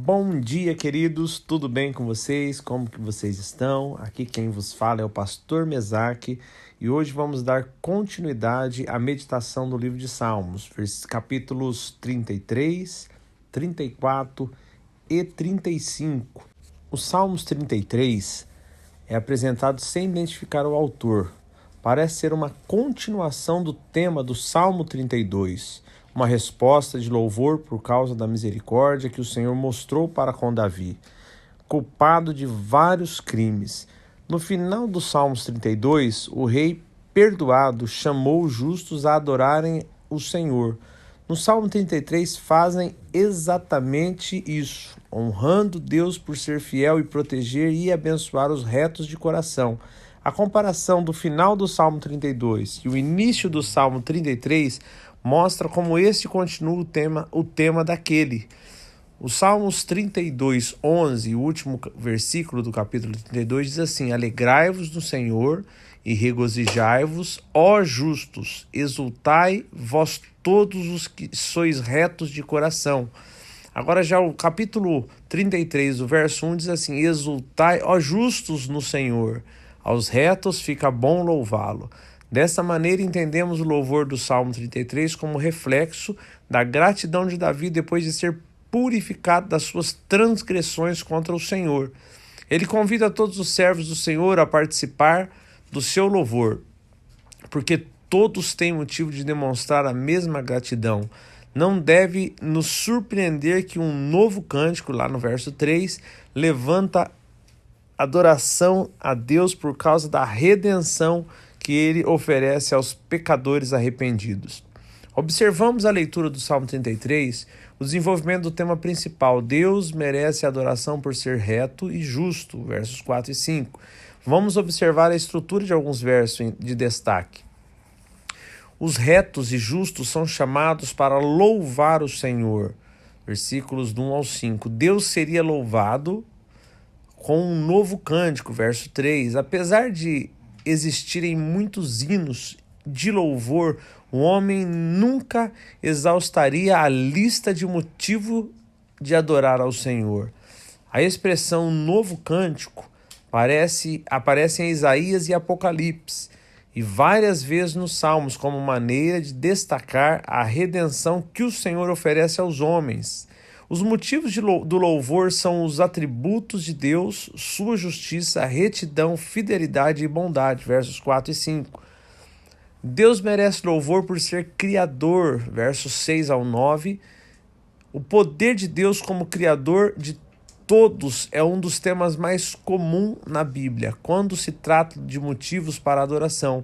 Bom dia, queridos, tudo bem com vocês? Como que vocês estão? Aqui quem vos fala é o pastor Mesaque e hoje vamos dar continuidade à meditação do livro de Salmos, capítulos 33, 34 e 35. O Salmos 33 é apresentado sem identificar o autor. Parece ser uma continuação do tema do Salmo 32, uma resposta de louvor por causa da misericórdia que o Senhor mostrou para com Davi, culpado de vários crimes. No final do Salmos 32, o rei perdoado chamou os justos a adorarem o Senhor. No Salmo 33 fazem exatamente isso, honrando Deus por ser fiel e proteger e abençoar os retos de coração. A comparação do final do Salmo 32 e o início do Salmo 33 mostra como este continua o tema daquele. O Salmos 32, 11, o último versículo do capítulo 32, diz assim: Alegrai-vos no Senhor e regozijai-vos, ó justos, exultai vós todos os que sois retos de coração. Agora já o capítulo 33, o verso 1 diz assim: Exultai, ó justos no Senhor, aos retos fica bom louvá-lo. Dessa maneira entendemos o louvor do Salmo 33 como reflexo da gratidão de Davi depois de ser purificado das suas transgressões contra o Senhor. Ele convida todos os servos do Senhor a participar do seu louvor, porque todos têm motivo de demonstrar a mesma gratidão. Não deve nos surpreender que um novo cântico, lá no verso 3, levanta adoração a Deus por causa da redenção que ele oferece aos pecadores arrependidos. Observamos a leitura do Salmo 33, o desenvolvimento do tema principal: Deus merece adoração por ser reto e justo, versos 4 e 5. Vamos observar a estrutura de alguns versos de destaque. Os retos e justos são chamados para louvar o Senhor, versículos do 1 ao 5. Deus seria louvado com um novo cântico, verso 3. Apesar de existirem muitos hinos de louvor, o homem nunca exaustaria a lista de motivo de adorar ao Senhor. A expressão novo cântico aparece em Isaías e Apocalipse e várias vezes nos Salmos como maneira de destacar a redenção que o Senhor oferece aos homens. Os motivos do louvor são os atributos de Deus, sua justiça, retidão, fidelidade e bondade, versos 4 e 5. Deus merece louvor por ser criador, versos 6 ao 9. O poder de Deus como criador de todos é um dos temas mais comuns na Bíblia, quando se trata de motivos para adoração.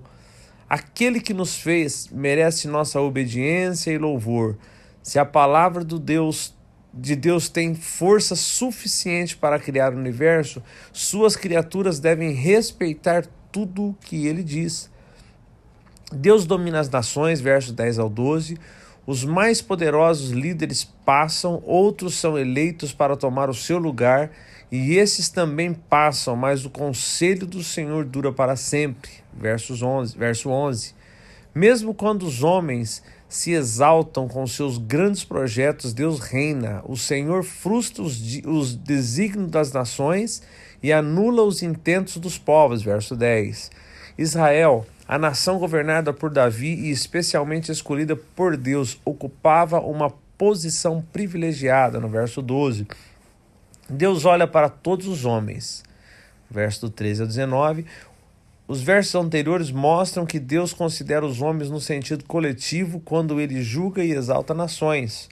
Aquele que nos fez merece nossa obediência e louvor. Se a palavra de Deus tem força suficiente para criar o universo, suas criaturas devem respeitar tudo o que ele diz. Deus domina as nações, versos 10 ao 12. Os mais poderosos líderes passam, outros são eleitos para tomar o seu lugar, e esses também passam, mas o conselho do Senhor dura para sempre. Verso 11. Mesmo quando os homens se exaltam com seus grandes projetos, Deus reina. O Senhor frustra os desígnios das nações e anula os intentos dos povos. Verso 10. Israel, a nação governada por Davi e especialmente escolhida por Deus, ocupava uma posição privilegiada. No verso 12. Deus olha para todos os homens. Verso 13 ao 19. Os versos anteriores mostram que Deus considera os homens no sentido coletivo quando ele julga e exalta nações.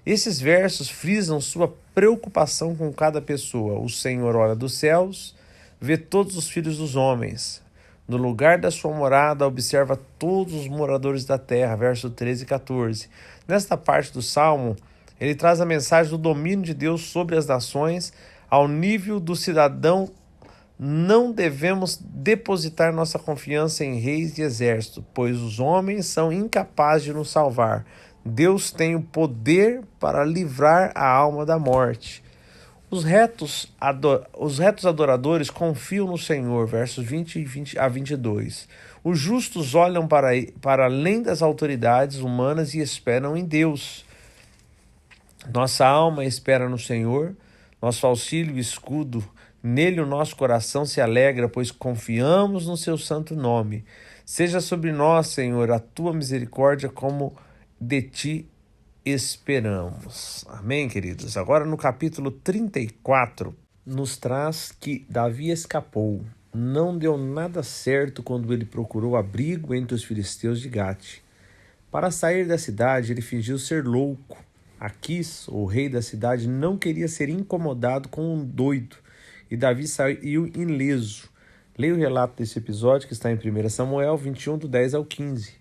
Esses versos frisam sua preocupação com cada pessoa. O Senhor olha dos céus, vê todos os filhos dos homens. No lugar da sua morada, observa todos os moradores da terra. Verso 13 e 14. Nesta parte do Salmo, ele traz a mensagem do domínio de Deus sobre as nações ao nível do cidadão. Não devemos depositar nossa confiança em reis e exércitos, pois os homens são incapazes de nos salvar. Deus tem o poder para livrar a alma da morte. Os retos adoradores confiam no Senhor, versos 20 a 22. Os justos olham para além das autoridades humanas e esperam em Deus. Nossa alma espera no Senhor, nosso auxílio e escudo. Nele o nosso coração se alegra, pois confiamos no seu santo nome. Seja sobre nós, Senhor, a tua misericórdia, como de ti esperamos. Amém, queridos? Agora no capítulo 34, nos traz que Davi escapou. Não deu nada certo quando ele procurou abrigo entre os filisteus de Gate. Para sair da cidade, ele fingiu ser louco. Aquis, o rei da cidade, não queria ser incomodado com um doido, e Davi saiu ileso. Leia o relato desse episódio que está em 1 Samuel 21, do 10 ao 15.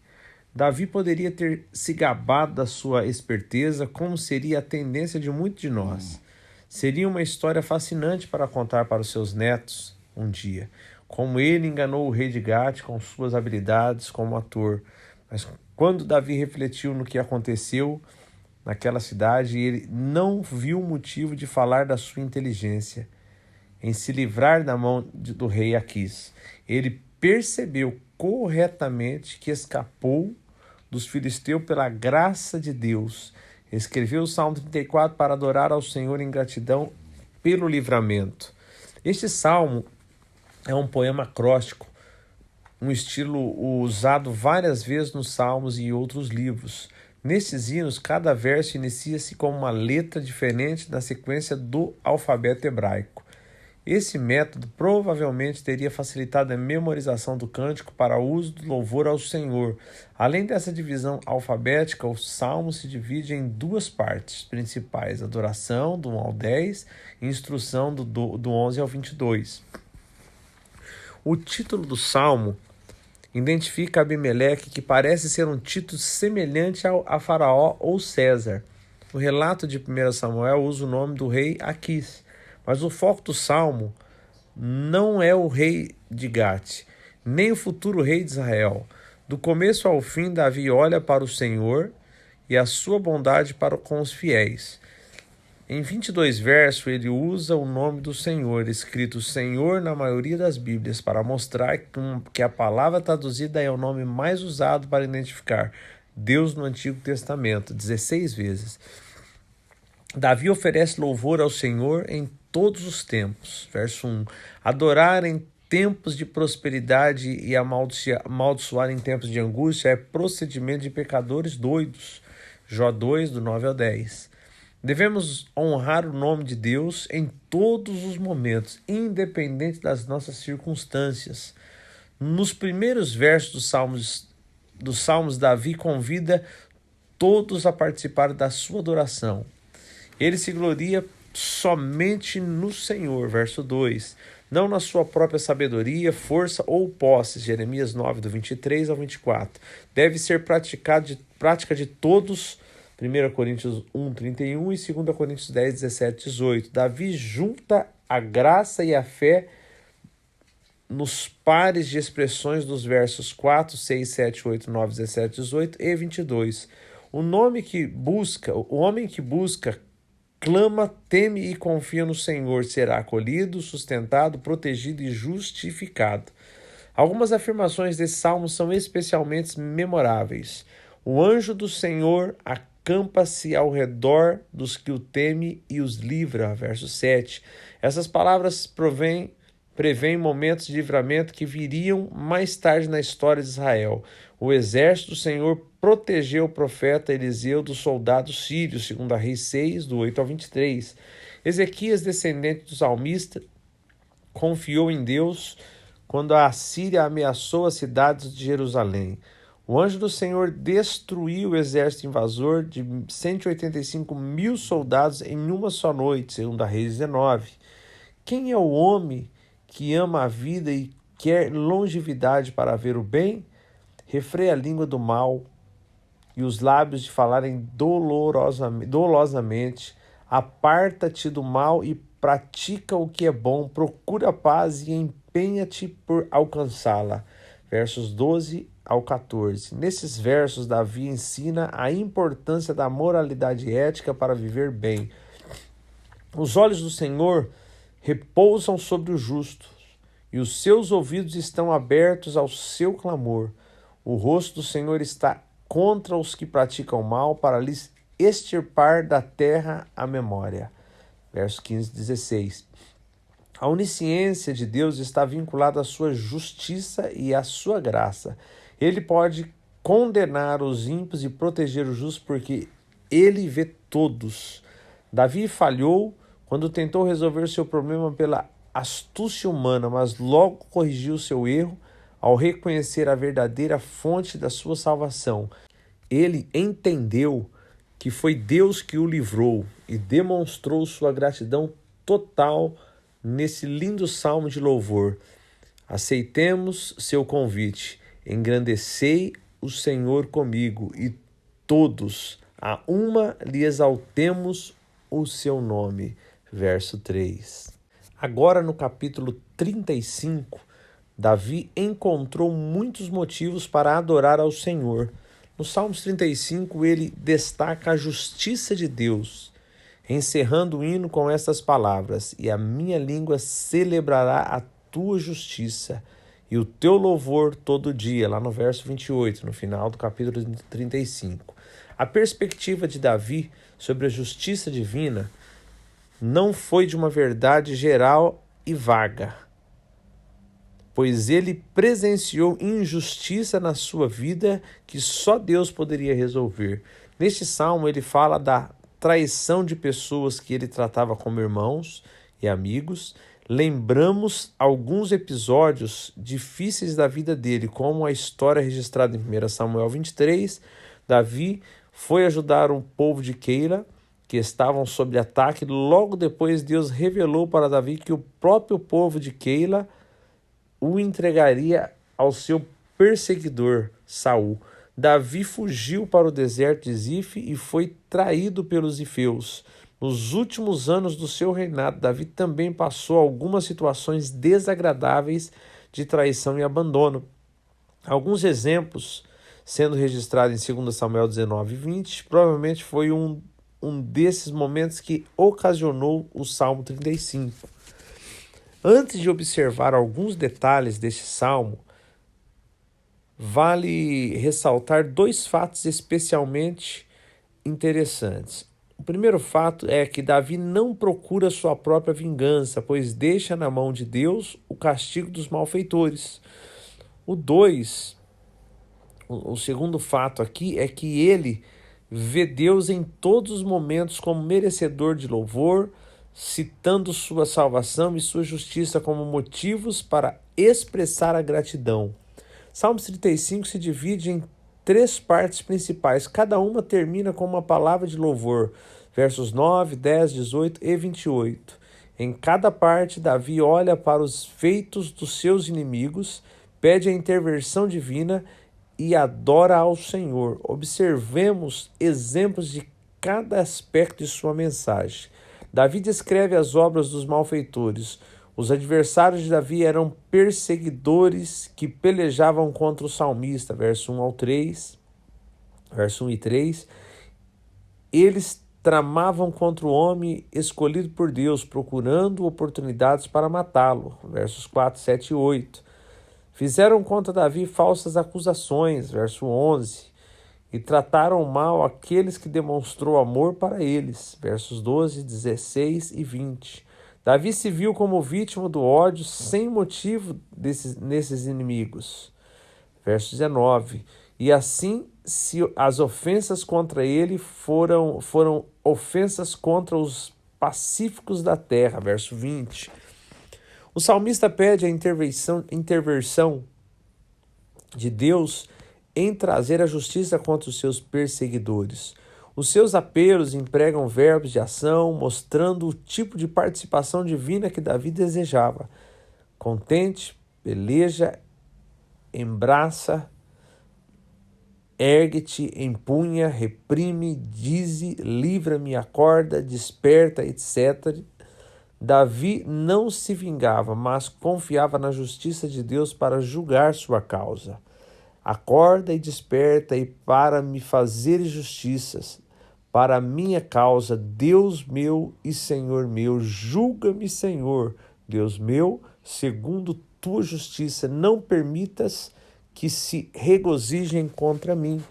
Davi poderia ter se gabado da sua esperteza, como seria a tendência de muitos de nós. Seria uma história fascinante para contar para os seus netos um dia, como ele enganou o rei de Gate com suas habilidades como ator. Mas quando Davi refletiu no que aconteceu naquela cidade, ele não viu motivo de falar da sua inteligência em se livrar da mão do rei Aquis. Ele percebeu corretamente que escapou dos filisteus pela graça de Deus. Escreveu o Salmo 34 para adorar ao Senhor em gratidão pelo livramento. Este salmo é um poema acróstico, um estilo usado várias vezes nos Salmos e em outros livros. Nesses hinos, cada verso inicia-se com uma letra diferente na sequência do alfabeto hebraico. Esse método provavelmente teria facilitado a memorização do cântico para uso do louvor ao Senhor. Além dessa divisão alfabética, o salmo se divide em duas partes principais: adoração, do 1 ao 10, e instrução, do 11 ao 22. O título do salmo identifica Abimeleque, que parece ser um título semelhante a Faraó ou César. O relato de 1 Samuel usa o nome do rei Aquis, mas o foco do salmo não é o rei de Gate, nem o futuro rei de Israel. Do começo ao fim, Davi olha para o Senhor e a sua bondade para com os fiéis. Em 22 versos, ele usa o nome do Senhor, escrito Senhor na maioria das Bíblias, para mostrar que a palavra traduzida é o nome mais usado para identificar Deus no Antigo Testamento, 16 vezes. Davi oferece louvor ao Senhor em todos os tempos. Verso 1. Adorar em tempos de prosperidade e amaldiçoar em tempos de angústia é procedimento de pecadores doidos. Jó 2, do 9 ao 10. Devemos honrar o nome de Deus em todos os momentos, independente das nossas circunstâncias. Nos primeiros versos dos Salmos, Davi convida todos a participar da sua adoração. Ele se gloria somente no Senhor, verso 2, não na sua própria sabedoria, força ou posses, Jeremias 9, do 23 ao 24. Deve ser prática de todos, 1 Coríntios 1, 31 e 2 Coríntios 10, 17, 18. Davi junta a graça e a fé nos pares de expressões dos versos 4, 6, 7, 8, 9, 17, 18 e 22. O homem que busca, clama, teme e confia no Senhor, será acolhido, sustentado, protegido e justificado. Algumas afirmações desse salmo são especialmente memoráveis. O anjo do Senhor acampa-se ao redor dos que o temem e os livra, verso 7. Essas palavras prevêem momentos de livramento que viriam mais tarde na história de Israel. O exército do Senhor protegeu o profeta Eliseu dos soldados sírios, 2 Reis 6, do 8 ao 23. Ezequias, descendente do salmista, confiou em Deus quando a Assíria ameaçou as cidades de Jerusalém. O anjo do Senhor destruiu o exército invasor de 185 mil soldados em uma só noite, 2 Reis 19. Quem é o homem que ama a vida e quer longevidade para ver o bem? Refreia a língua do mal e os lábios de falarem dolosamente. Aparta-te do mal e pratica o que é bom. Procura a paz e empenha-te por alcançá-la. Versos 12 ao 14. Nesses versos, Davi ensina a importância da moralidade ética para viver bem. Os olhos do Senhor repousam sobre os justos, e os seus ouvidos estão abertos ao seu clamor. O rosto do Senhor está contra os que praticam mal, para lhes extirpar da terra a memória. Verso 15 e 16. A onisciência de Deus está vinculada à sua justiça e à sua graça. Ele pode condenar os ímpios e proteger os justos porque ele vê todos. Davi falhou quando tentou resolver seu problema pela astúcia humana, mas logo corrigiu seu erro ao reconhecer a verdadeira fonte da sua salvação. Ele entendeu que foi Deus que o livrou e demonstrou sua gratidão total nesse lindo salmo de louvor. Aceitemos seu convite, engrandecei o Senhor comigo e todos a uma lhe exaltemos o seu nome. Verso 3. Agora no capítulo 35, Davi encontrou muitos motivos para adorar ao Senhor. No Salmos 35, ele destaca a justiça de Deus, encerrando o hino com estas palavras: e a minha língua celebrará a tua justiça e o teu louvor todo dia, lá no verso 28, no final do capítulo 35. A perspectiva de Davi sobre a justiça divina não foi de uma verdade geral e vaga, pois ele presenciou injustiça na sua vida que só Deus poderia resolver. Neste salmo ele fala da traição de pessoas que ele tratava como irmãos e amigos. Lembramos alguns episódios difíceis da vida dele, como a história registrada em 1 Samuel 23. Davi foi ajudar o povo de Keila, que estavam sob ataque. Logo depois, Deus revelou para Davi que o próprio povo de Keila o entregaria ao seu perseguidor, Saul. Davi fugiu para o deserto de Zif e foi traído pelos zifeus. Nos últimos anos do seu reinado, Davi também passou algumas situações desagradáveis de traição e abandono. Alguns exemplos sendo registrados em 2 Samuel 19 e 20, provavelmente foi um desses momentos que ocasionou o Salmo 35. Antes de observar alguns detalhes deste salmo, vale ressaltar dois fatos especialmente interessantes. O primeiro fato é que Davi não procura sua própria vingança, pois deixa na mão de Deus o castigo dos malfeitores. O segundo fato aqui é que ele vê Deus em todos os momentos como merecedor de louvor, citando sua salvação e sua justiça como motivos para expressar a gratidão. Salmos 35 se divide em 3 partes principais, cada uma termina com uma palavra de louvor, versos 9, 10, 18 e 28. Em cada parte, Davi olha para os feitos dos seus inimigos, pede a intervenção divina e adora ao Senhor. Observemos exemplos de cada aspecto de sua mensagem. Davi descreve as obras dos malfeitores. Os adversários de Davi eram perseguidores que pelejavam contra o salmista, verso 1 e 3. Eles tramavam contra o homem escolhido por Deus, procurando oportunidades para matá-lo, versos 4, 7 e 8. Fizeram contra Davi falsas acusações, verso 11. E trataram mal aqueles que demonstrou amor para eles. Versos 12, 16 e 20. Davi se viu como vítima do ódio sem motivo nesses inimigos. Verso 19. E assim, se as ofensas contra ele foram ofensas contra os pacíficos da terra. Verso 20. O salmista pede a intervenção de Deus em trazer a justiça contra os seus perseguidores. Os seus apelos empregam verbos de ação, mostrando o tipo de participação divina que Davi desejava. Contente, peleja, embraça, ergue-te, empunha, reprime, dize, livra-me, acorda, desperta, etc. Davi não se vingava, mas confiava na justiça de Deus para julgar sua causa. Acorda e desperta e para me fazer justiças, para a minha causa, Deus meu e Senhor meu, julga-me, Senhor, Deus meu, segundo tua justiça, não permitas que se regozijem contra mim.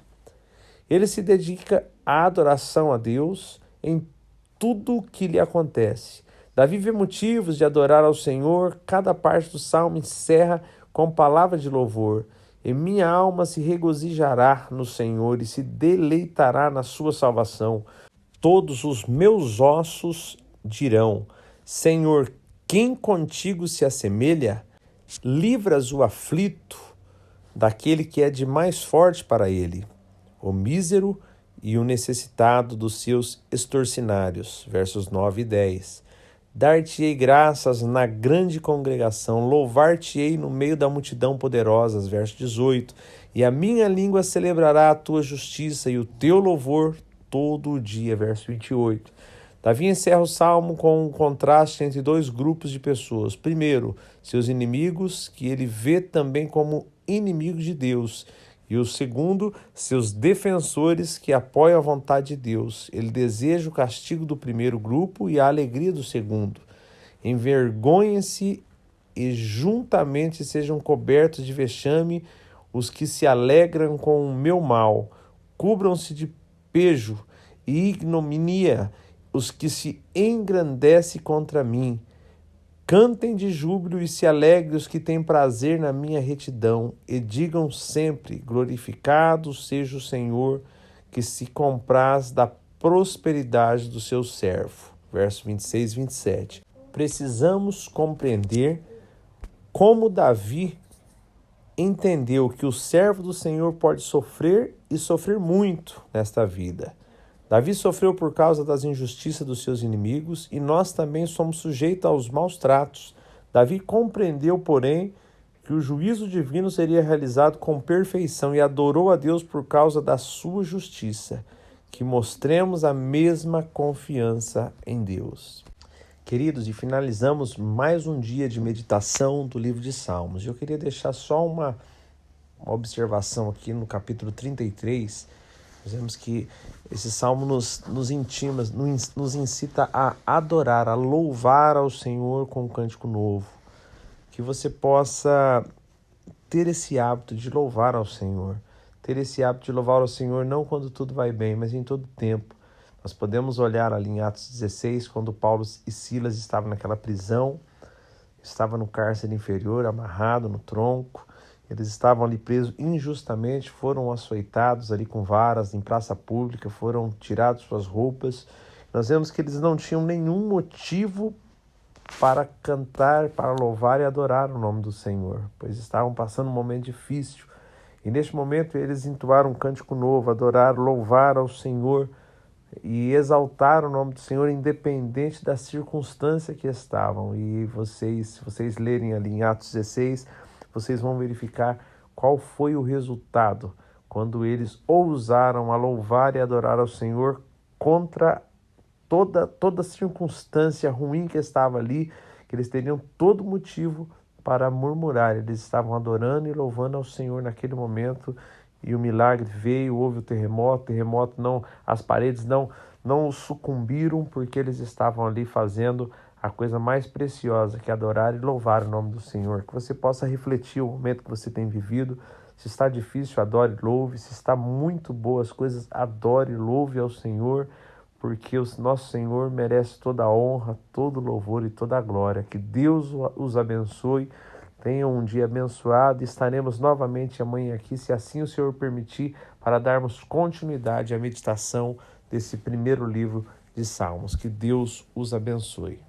Ele se dedica a adoração a Deus em tudo que lhe acontece. Davi vê motivos de adorar ao Senhor. Cada parte do salmo encerra com palavra de louvor. E minha alma se regozijará no Senhor e se deleitará na sua salvação. Todos os meus ossos dirão: Senhor, quem contigo se assemelha? Livras o aflito daquele que é de mais forte para ele, o mísero e o necessitado dos seus extorsinários. Versos 9 e 10. Dar-te-ei graças na grande congregação, louvar-te-ei no meio da multidão poderosa. Verso 18. E a minha língua celebrará a tua justiça e o teu louvor todo o dia. Verso 28. Davi encerra o salmo com um contraste entre dois grupos de pessoas. Primeiro, seus inimigos, que ele vê também como inimigos de Deus. E o segundo, seus defensores, que apoiam a vontade de Deus. Ele deseja o castigo do primeiro grupo e a alegria do segundo. Envergonhem-se e juntamente sejam cobertos de vexame os que se alegram com o meu mal. Cubram-se de pejo e ignomínia os que se engrandecem contra mim. Cantem de júbilo e se alegrem os que têm prazer na minha retidão, e digam sempre: glorificado seja o Senhor, que se compraz da prosperidade do seu servo. Verso 26 e 27. Precisamos compreender como Davi entendeu que o servo do Senhor pode sofrer e sofrer muito nesta vida. Davi sofreu por causa das injustiças dos seus inimigos e nós também somos sujeitos aos maus tratos. Davi compreendeu, porém, que o juízo divino seria realizado com perfeição e adorou a Deus por causa da sua justiça. Que mostremos a mesma confiança em Deus. Queridos, e finalizamos mais um dia de meditação do livro de Salmos. Eu queria deixar só uma observação aqui no capítulo 33. Nós vemos que esse salmo nos incita a adorar, a louvar ao Senhor com um cântico novo. Que você possa ter esse hábito de louvar ao Senhor. Ter esse hábito de louvar ao Senhor não quando tudo vai bem, mas em todo tempo. Nós podemos olhar ali em Atos 16, quando Paulo e Silas estavam naquela prisão, estavam no cárcere inferior, amarrado no tronco. Eles estavam ali presos injustamente, foram açoitados ali com varas em praça pública, foram tiradas suas roupas. Nós vemos que eles não tinham nenhum motivo para cantar, para louvar e adorar o nome do Senhor, pois estavam passando um momento difícil. E neste momento eles entoaram um cântico novo, adoraram, louvaram ao Senhor e exaltaram o nome do Senhor independente da circunstância que estavam. E se vocês lerem ali em Atos 16, vocês vão verificar qual foi o resultado quando eles ousaram a louvar e adorar ao Senhor contra toda circunstância ruim que estava ali, que eles teriam todo motivo para murmurar. Eles estavam adorando e louvando ao Senhor naquele momento e o milagre veio, houve o terremoto não, as paredes não sucumbiram porque eles estavam ali fazendo a coisa mais preciosa, que é adorar e louvar o nome do Senhor. Que você possa refletir o momento que você tem vivido. Se está difícil, adore e louve. Se está muito boa as coisas, adore e louve ao Senhor, porque o nosso Senhor merece toda a honra, todo o louvor e toda a glória. Que Deus os abençoe. Tenham um dia abençoado e estaremos novamente amanhã aqui, se assim o Senhor permitir, para darmos continuidade à meditação desse primeiro livro de Salmos. Que Deus os abençoe.